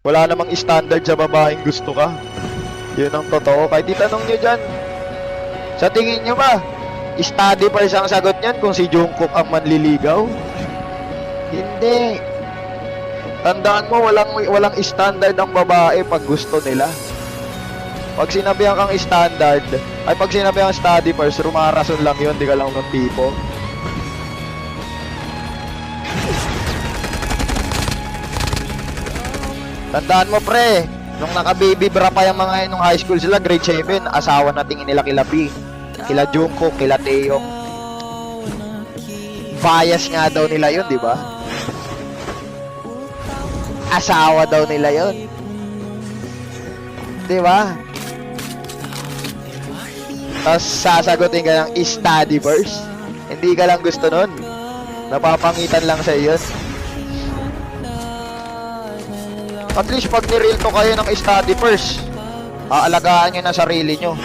Wala namang standard sa babaeng gusto ka. Yun ang totoo. Kahit itanong nyo dyan, sa tingin nyo ba, study first ang sagot nyan kung si Jungkook ang manliligaw? Hindi. Tandaan mo, walang standard ang babae pag gusto nila. Pag sinabihan kang standard, ay pag sinabihan kang study first, rumarason lang yun, di ka lang ng tipo. Tandaan mo pre, nung naka-baby bra pa yung mga nung high school sila, grade 7, asawa na tingin nila kila B, kila Jungkook, kila Taeyong. Bias nga daw nila yun, di ba? Asawa daw nila yun. Di ba? Tapos sasagutin ka ng study first. Hindi ka lang gusto nun. Napapangitan lang sa iyo. At least pag nireel to kayo ng study first, aalagaan nyo na sarili nyo.